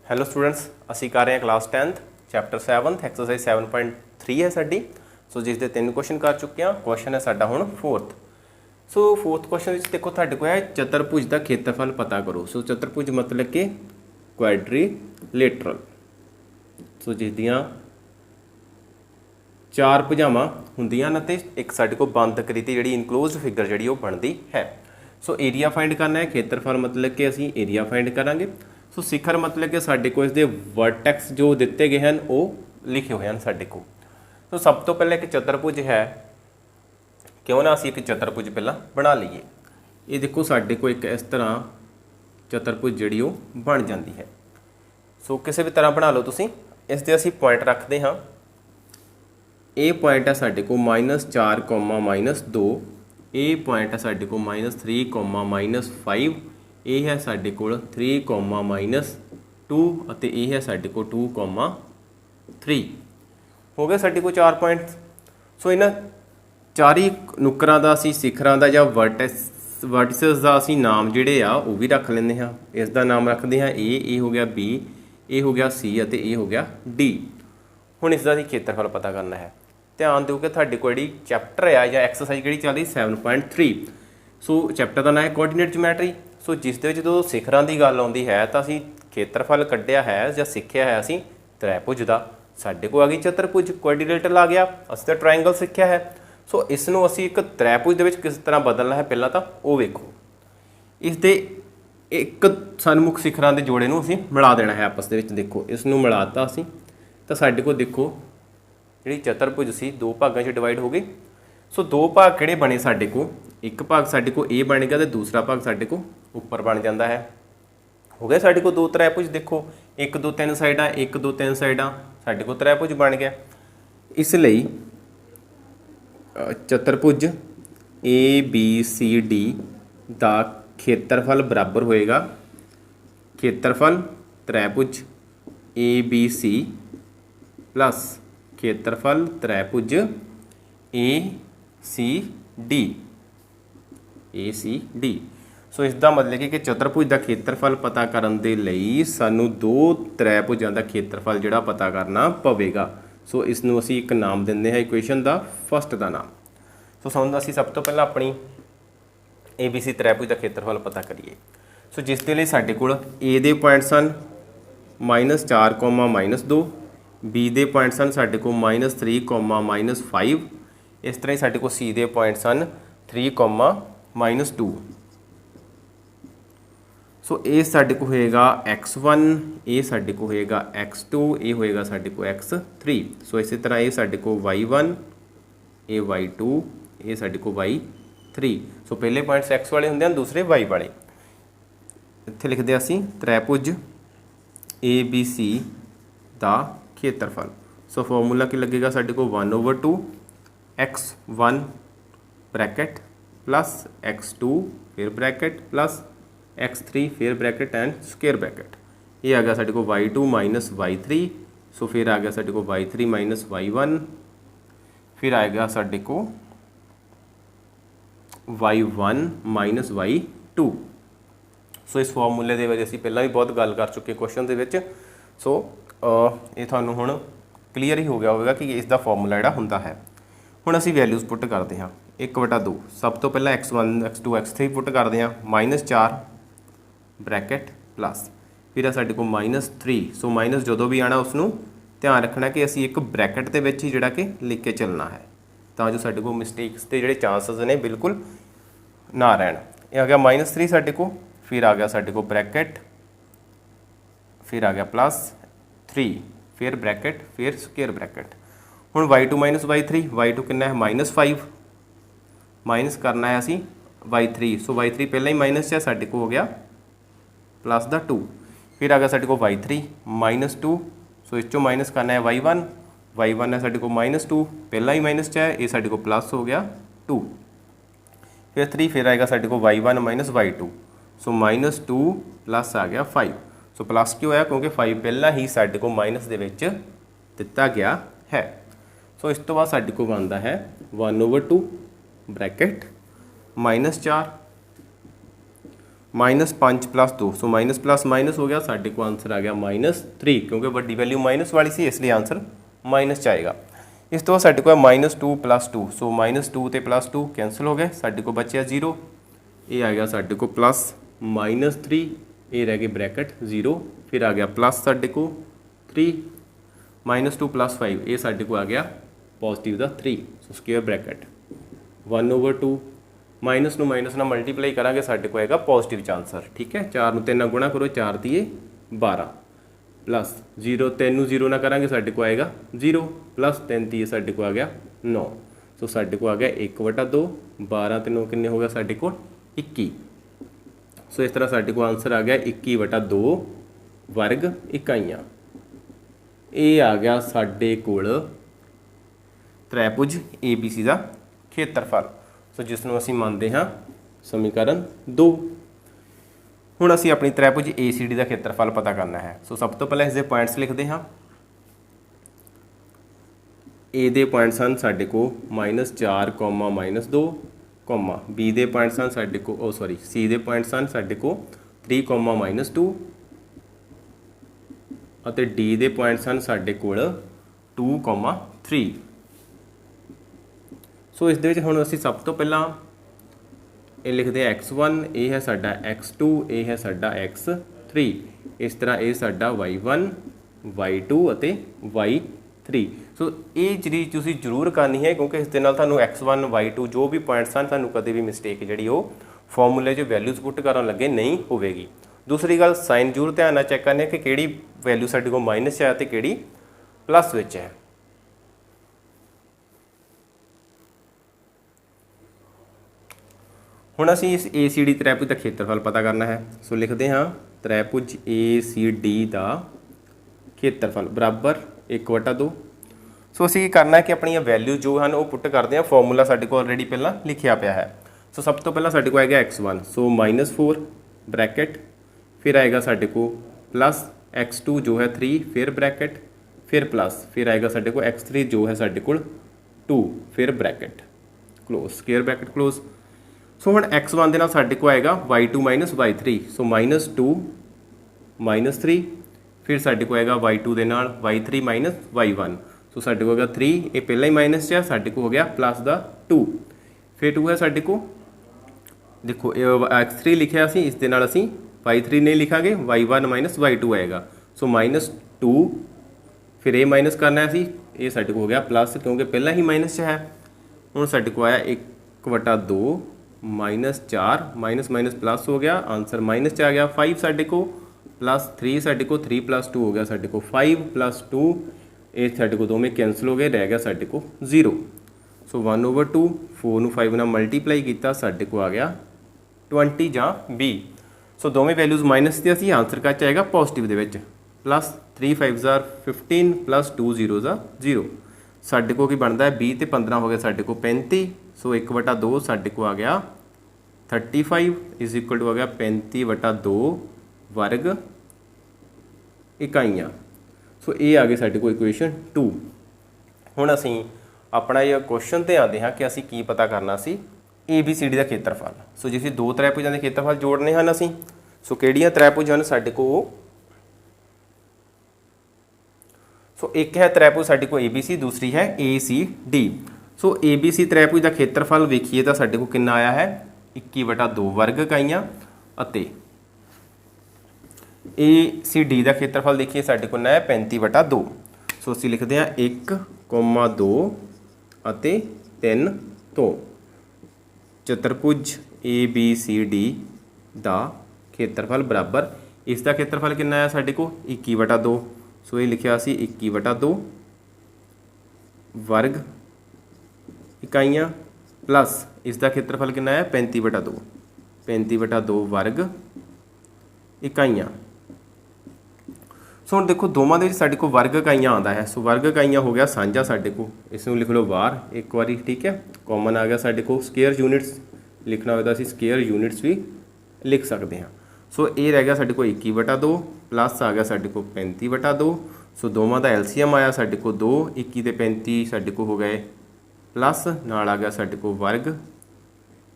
Hello students, ਅਸੀਂ कर रहे हैं class 10th chapter 7th exercise 7.3 है साडी। सो जिस दे 3 क्वेश्चन कर चुके हैं। क्वेश्चन है साडा हुण 4th। So 4th question which देखो तुहाडे कोल है चतुर्भुज का खेत्रफल पता करो। सो चतुर्भुज मतलब कि क्वाड्रीलेटरल। सो जिसदियां चार भुजावां हुंदियां न ते एक साडे कोल बंद आकृति जिहड़ी इनक्लोज फिगर जिहड़ी वो बनदी है। सो एरिया फाइंड करना है, खेत्रफल मतलब कि असीं एरिया फाइंड करांगे। सो शिखर मतलब कि साडे कोल इसदे वर्टेक्स जो दिते गए हैं वो लिखे हुए हैं साडे कोल। तो सब तो पहले एक चतुर्भुज है, क्यों ना असीं एक चतुर्भुज पहला बना लीए। ये देखो साडे कोल एक इस तरह चतुर्भुज जिहड़ी वो बन जाती है। सो किसी भी तरह बना लो तुसीं। इस दे असीं पॉइंट रखते हाँ। ये पॉइंट है साडे कोल -4, -2। ये पॉइंट है साडे कोल -3, -5। ये है साडे कोल 3, -2 ਅਤੇ ਇਹ है साडे कोल 2, 3। हो गए साडे कोल 4 पॉइंट। सो इन्हां चारी नुकरां दा असीं सिखरां दा जां वर्टिसेस दा असीं नाम जिहड़े आ वो भी रख लैंदे हाँ। इस दा नाम रखते हाँ ए हो गया बी, ए हो गया सी ਅਤੇ ए हो गया डी। हुण इसदा असीं खेत्रफल पता करना है। ध्यान दिओ कि तुहाडे कोल जिहड़ी चैप्टर आ जां एक्सरसाइज जिहड़ी चल रही 7.3। सो चैप्टर का नाम है कोआर्ਡੀਨੇਟ ਜਿਓਮੈਟਰੀ। सो जिस दे विच जो शिखरां की गल आउंदी है तो असीं खेत्रफल कढ़िया है जां सिੱਖਿਆ है असीं त्रिभुज का। साडे कोल आ गई चतुर्भुज, क्वाड्रीलेटरल आ गया, असीं तो ट्रायंगल सिੱਖਿਆ है। सो इसनूं असीं एक त्रिभुज दे विच किस तरह बदलना है पहला तो वो वेखो। इस दे एक सन्मुख शिखरां दे जोड़े नूं असीं मिला देना है आपस दे विच। देखो इसनूं मिलाता असीं तो साडे कोल देखो जिहड़ी चतुर्भुज सी दो भागां 'च डिवाइड हो गई। सो दो भाग किहड़े बने साडे कोल, एक भाग साडे कोल ए बन गया तो दूसरा भाग साडे कोल उपर बन जाता है। हो गया साडे कोल दो त्रिभुज। देखो 1 2 3 साइडां, 1 2 3 साइडां, साडे कोल त्रिभुज बन गया। इसलिए चतुर्भुज ए बी सी डी का खेत्रफल बराबर होएगा खेत्रफल त्रिभुज ए बी सी प्लस खेत्रफल त्रिभुज ए सी डी। ए सी डी। सो इसका मतलब कि चतुर्भुज का खेत्रफल पता करने के लिए सानू दो त्रिभुजों का खेत्रफल जिहड़ा पता करना पवेगा। सो इसनूं असीं एक नाम दिंदे हैं इक्वेशन का फस्ट का नाम। सो समझ असीं सब तो पहला अपनी ए बी सी त्रिभुज का खेत्रफल पता करिए। सो जिस दे लई साडे कोल ए दे पॉइंट सन -4, -2, बी दे पॉइंट सन साडे कोल -3, -5। इस तरह ही साडे कोल सी दे पॉइंट सन 3, -2। सो ये साडे को होएगा x1, ये साडे को होएगा x2, ये होएगा साडे को x3। सो इसी तरह ये साडे को y1, ये y2, ये साडे को y3। सो पहले पॉइंट्स x वाले होंदे हैं, दूसरे y वाले। इत्थे लिखदे असीं त्रिभुज ए बी सी दा खेत्रफल। सो फॉर्मूला की लगेगा साडे को 1/2 x1 ब्रैकेट प्लस x2 फिर ब्रैकेट प्लस x3 फिर ब्रैकेट एंड स्क्वेयर ब्रैकेट। ये आ गया साडे को y2 माइनस y3। सो फिर आ गया साडे को y3 माइनस y1। फिर आएगा साडे को y1 माइनस y2। सो इस फॉर्मूले दे बारे असीं पहलां भी बहुत गल कर चुके क्वेश्चन दे विच। सो ये तुहानूं हुण क्लीयर ही हो गया होगा कि इसका फॉर्मूला जिहड़ा हुंदा है। हुण असीं वैल्यूज़ पुट करते हैं 1/2। सब तो पहला x1 x2 x3 पुट करते हैं -4 ब्रैकेट प्लस फिर साडे को -3। सो माइनस जो भी आना उसनूं ध्यान रखना कि असीं एक ब्रैकेट दे विच ही जिहड़ा कि लिख के चलना है तां जो साडे को मिसटेक्स के जिहड़े चांसिस ने बिल्कुल ना रहन। ये आ गया -3 साडे को, फिर आ गया साडे को ब्रैकेट, फिर आ गया +3 फिर ब्रैकेट फिर स्क्वेयर ब्रैकेट। हुण y2 माइनस y3, y2 कितना है -5, माइनस करना है असी y3। सो y3 पहले ही माइनस है, साडे को हो गया +2। फिर आ गया साडे को y3 -2। सो इस चों माइनस करना है y1, y1 है साडे को -2 पहला ही माइनस है, ये साडे को प्लस हो गया 2। फिर 3 फिर आएगा साडे को y1 माइनस y2। सो -2 प्लस आ गया 5। सो प्लस क्यों आया, क्योंकि 5 पहला ही साडे को माइनस दे विच दिता गया है। सो इस तो बाद साडे को बनता है 1/2 bracket -4 -5 + 2 so minus plus minus हो गया, साढ़े को आंसर आ गया -3 क्योंकि वड्डी वैल्यू माइनस वाली सी इसलिए आंसर माइनस च आएगा। इस तो साढ़े को -2 + 2 सो -2 ते +2 कैंसल हो गए, साढ़े को बचिया 0, ये आ गया साढ़े को प्लस -3, ये रह गए ब्रैकेट 0, फिर आ गया प्लस साढ़े को 3 -2 + 5 ये साढ़े को आ गया पॉजिटिव का 3 सो स्क्वेयर ब्रैकेट 1/2 माइनस नूं माइनस नाल मल्टीप्लाई करांगे साढ़े को आएगा पॉजिटिव च आंसर। ठीक है, 4 नूं 3 नाल गुणा करो, 4 × 3 = 12 प्लस 0 3 नूं 0 ना करांगे साढ़े को आएगा 0 प्लस 3 × 3 साढ़े को आ गया 9 सो साढ़े को आ गया 1/2 12 ते 9 किन्ने हो गया साढ़े को 21 सो इस तरह साढ़े को आंसर आ गया 21/2 वर्ग इकाइयाँ। ये आ गया साढ़े कोल त्रिभुज ABC का खेत्रफल सो जिसनों असीं मानते हाँ समीकरण 2। हुण असीं अपनी त्रिभुज ACD का खेत्रफल पता करना है। सो सब तो पहले इसके पॉइंट्स लिखते हाँ। ए दे पॉइंट्स हैं साढ़े को -4, -2, बी दे पॉइंट्स हैं साढ़े को सी दे पॉइंट्स हैं साढ़े को 3, -2 और डी दे पॉइंट्स हैं साढ़े को 2, 3। सो इस हुण असीं सब तो पहला ये लिखते हैं x1, ये है साडा x2, ये है साडा x3, इस तरह ये साडा y1, y2 और y3। सो ये चीज़ तुसीं जरूर करनी है क्योंकि इस दे नाल तुहानूं x1, y2 जो भी पॉइंट्स हैं तुहानूं कदे भी मिसटेक जिहड़ी वो फॉर्मूले 'च वैल्यूज़ पुट करन लगे नहीं होवेगी। दूसरी गल साइन जरूर ध्यान नाल चैक करने कि किहड़ी वैल्यू साडे कोल माइनस है तो किहड़ी प्लस विच है। हुण असीं इस ACD त्रिभुज का खेत्रफल पता करना है। सो लिखते हाँ त्रिभुज ACD का खेत्रफल बराबर 1/2। सो असीं करना है कि अपनी वैल्यू जो हैं वो पुट करते हैं, फॉर्मूला साडे को ऑलरेडी पहला लिखिया पिया है। सो सब तो पहला साडे को आएगा x1 सो -4 ब्रैकेट, फिर आएगा साडे को प्लस x2 जो है 3 फिर ब्रैकेट, फिर प्लस फिर आएगा साडे को x3 जो है साडे को 2 फिर bracket close square bracket close. So हुण x1 दे नाल साडे को आएगा y2 - y3 सो -2 -3, फिर साडे को आएगा y2 दे नाल y3 - y1 सो साडे को होगा 3, ये पहला ही माइनस है साडे को हो गया प्लस का 2, फिर 2 है साडे को देखो x3 लिखिया सी, इस दे नाल असीं y3 नहीं लिखांगे, y1 - y2 आएगा सो -2, फिर ये माइनस करना है असीं, ये साडे को हो गया प्लस क्योंकि पहला ही माइनस है। हुण साडे को आया 1/2 -4 माइनस माइनस प्लस हो गया, आंसर माइनस च आ गया 5 साडे को, प्लस 3 साडे को 3 + 2 हो गया साडे को 5 + 2 ये साडे को दोवें कैंसल हो गए, रह गया साडे को 0 सो 1/2 4 नूं 5 नाल मल्टीप्लाई किया साडे को आ गया 20 जां B। सो दोवें वैल्यूज़ माइनस से असीं आंसर का आएगा पॉजिटिव दे विच प्लस 3 5 15 प्लस 2 0 0 साडे को की बनता है 20 ते 15 हो गया साडे को 35 सो 1/2 साडे को आ गया 35 इज इक्वल टू आ गया 35/2 वर्ग इकाइयाँ। सो ये आ गई साडे को इक्वेशन 2। हुण असीं अपना ये क्वेश्चन ते आते हैं कि असीं की पता करना सी ABCD का खेत्रफल। सो जे असीं दो त्रिभुजां दे खेत्रफल जोड़ने हैं असीं, सो किहड़ियां त्रिभुज हैं साडे को, सो एक है त्रिभुज साडे को ABC, दूसरी है ACD। सो ABC त्रिभुज का खेत्रफल वेखिए तो साडे को कितना आया है 21/2 वर्ग इकाइयां, अते ACD का खेत्रफल देखिए साडे को है 35/2। सो असीं लिखते हैं 1,2 अते 3 तो चतुर्भुज ABCD का खेत्रफल बराबर इसका खेत्रफल कितना है साडे को 21/2। सो ये लिखिया सी 21/2 वर्ग इकाइयाँ प्लस इसका खेत्रफल कितना है 35/2 35/2 वर्ग इकाइयाँ। सो हुण देखो दोवां दे विच साडे को वर्ग इकाइयाँ आंदा है। सो वर्ग इकाइयाँ हो गया साझा साडे को, इसनूं लिख लो बाहर एक बारी, ठीक है। कॉमन आ गया साडे को, स्केयर यूनिट्स लिखना होता असीं स्केयर यूनिट्स भी लिख सकते हैं। सो ये रह गया साडे को 21/2 प्लस आ गया साडे को 35/2। सो दोवां दा एलसीएम आया साडे को 2, 21 ते 35 साडे को हो गए प्लस नाल आ गया साडे को वर्ग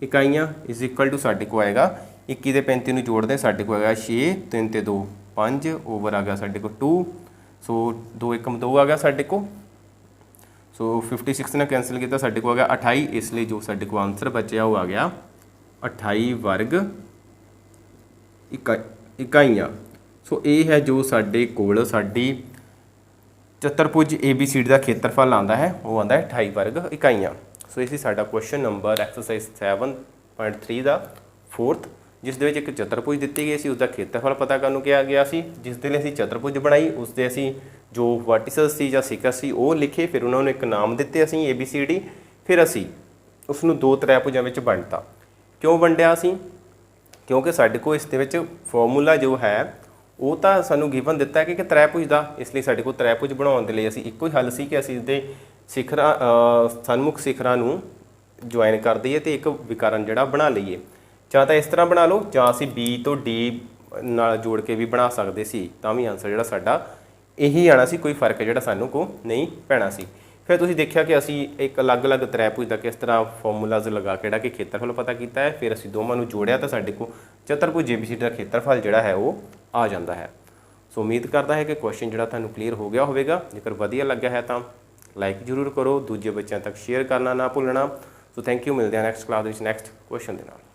इकाइयाँ इज इक्वल टू साडे को आएगा 21 ਤੇ 35 ਨੂੰ ਜੋੜਦੇ ਸਾਡੇ ਕੋਲ ਹੈਗਾ 6, 3 ਤੇ 2 5, ਓਵਰ ਆ ਗਿਆ ਸਾਡੇ ਕੋਲ 2, ਸੋ 2 1 2 ਆ ਗਿਆ ਸਾਡੇ ਕੋਲ। ਸੋ 56 ਨਾਲ ਕੈਂਸਲ ਕੀਤਾ ਸਾਡੇ ਕੋਲ ਆ ਗਿਆ 28, ਇਸ ਲਈ ਜੋ ਸਾਡੇ ਕੋਲ ਆਨਸਰ ਬਚਿਆ ਉਹ ਆ ਗਿਆ 28 ਵਰਗ ਇਕਾਈਆਂ। ਸੋ ਇਹ ਹੈ ਜੋ ਸਾਡੇ ਕੋਲ ਸਾਡੀ ਚਤੁਰਭੁਜ ABCD ਦਾ ਖੇਤਰਫਲ ਆਉਂਦਾ ਹੈ, ਉਹ ਆਉਂਦਾ ਹੈ 28 ਵਰਗ ਇਕਾਈਆਂ। ਸੋ ਇਹ ਸੀ ਸਾਡਾ ਕੁਐਸਚਨ ਨੰਬਰ ਐਕਸਰਸਾਈਜ਼ 7.3 ਦਾ 4th, ਜਿਸ ਦੇ ਵਿੱਚ ਇੱਕ ਚਤੁਰਭੁਜ ਦਿੱਤੀ ਗਈ ਸੀ, ਉਸਦਾ ਖੇਤਰਫਲ ਪਤਾ ਕਰਨ ਨੂੰ ਕਿਹਾ ਗਿਆ ਸੀ। ਜਿਸ ਦੇ ਲਈ ਅਸੀਂ ਚਤੁਰਭੁਜ ਬਣਾਈ, ਉਸ ਦੇ ਅਸੀਂ ਜੋ ਵਰਟੀਸਸ ਸੀ ਜਾਂ ਸਿਖਰ ਸੀ ਉਹ ਲਿਖੇ, ਫਿਰ ਉਹਨਾਂ ਨੂੰ ਇੱਕ ਨਾਮ ਦਿੱਤੇ ਅਸੀਂ ABCD, ਫਿਰ ਅਸੀਂ ਉਸ ਨੂੰ ਦੋ ਤ੍ਰੈਭੁਜਾਂ ਵਿੱਚ ਵੰਡਤਾ। ਕਿਉਂ ਵੰਡਿਆ ਅਸੀਂ? ਕਿਉਂਕਿ ਸਾਡੇ ਕੋਲ ਇਸ ਦੇ ਵਿੱਚ ਫਾਰਮੂਲਾ ਜੋ ਹੈ ਉਹ ਤਾਂ ਸਾਨੂੰ ਗਿਵਨ ਦਿੱਤਾ ਹੈ ਕਿ ਤ੍ਰੈਭੁਜ ਦਾ, ਇਸ ਲਈ ਸਾਡੇ ਕੋਲ ਤ੍ਰੈਭੁਜ ਬਣਾਉਣ ਦੇ ਲਈ ਅਸੀਂ ਇੱਕੋ ਹੀ ਹੱਲ ਸੀ ਕਿ ਅਸੀਂ ਇਸਦੇ ਸਿਖਰਾਂ ਸਨਮੁਖ ਸਿਖਰਾਂ ਨੂੰ ਜੁਆਇਨ ਕਰ ਦਈਏ ਅਤੇ ਇੱਕ ਵਿਕਰਨ ਜਿਹੜਾ ਬਣਾ ਲਈਏ। ਜਾਂ ਤਾਂ ਇਸ ਤਰ੍ਹਾਂ ਬਣਾ ਲਓ, ਜਾਂ ਅਸੀਂ B ਤੋਂ D ਨਾਲ ਜੋੜ ਕੇ ਵੀ ਬਣਾ ਸਕਦੇ ਸੀ, ਤਾਂ ਵੀ ਆਨਸਰ ਜਿਹੜਾ ਸਾਡਾ ਇਹੀ ਆਉਣਾ ਸੀ, ਕੋਈ ਫਰਕ ਜਿਹੜਾ ਸਾਨੂੰ ਕੋ ਨਹੀਂ ਪੈਣਾ ਸੀ। ਫਿਰ ਤੁਸੀਂ ਦੇਖਿਆ ਕਿ ਅਸੀਂ ਇੱਕ ਅਲੱਗ-ਅਲੱਗ ਤ੍ਰੈਭੁਜ ਦਾ ਕਿਸ ਤਰ੍ਹਾਂ ਫਾਰਮੂਲਾਜ਼ ਲਗਾ ਕੇ ਜਿਹੜਾ ਕਿ ਖੇਤਰਫਲ ਪਤਾ ਕੀਤਾ ਹੈ, ਫਿਰ ਅਸੀਂ ਦੋਵਾਂ ਨੂੰ ਜੋੜਿਆ ਤਾਂ ਸਾਡੇ ਕੋਲ ਚਤੁਰਭੁਜ ABCD ਦਾ ਖੇਤਰਫਲ ਜਿਹੜਾ ਹੈ ਉਹ ਆ ਜਾਂਦਾ ਹੈ। ਸੋ ਉਮੀਦ ਕਰਦਾ ਹੈ ਕਿ ਕੁਐਸਚਨ ਜਿਹੜਾ ਤੁਹਾਨੂੰ ਕਲੀਅਰ ਹੋ ਗਿਆ ਹੋਵੇਗਾ। ਜੇਕਰ ਵਧੀਆ ਲੱਗਿਆ ਹੈ ਤਾਂ ਲਾਈਕ ਜ਼ਰੂਰ ਕਰੋ, ਦੂਜੇ ਬੱਚਿਆਂ ਤੱਕ ਸ਼ੇਅਰ ਕਰਨਾ ਨਾ ਭੁੱਲਣਾ। ਸੋ ਥੈਂਕ ਯੂ, ਮਿਲਦੇ ਹਾਂ ਨੈਕਸਟ ਕਲਾਸ ਵਿੱਚ ਨੈਕਸਟ ਕੁਐਸਚਨ ਦੇ ਨਾਲ।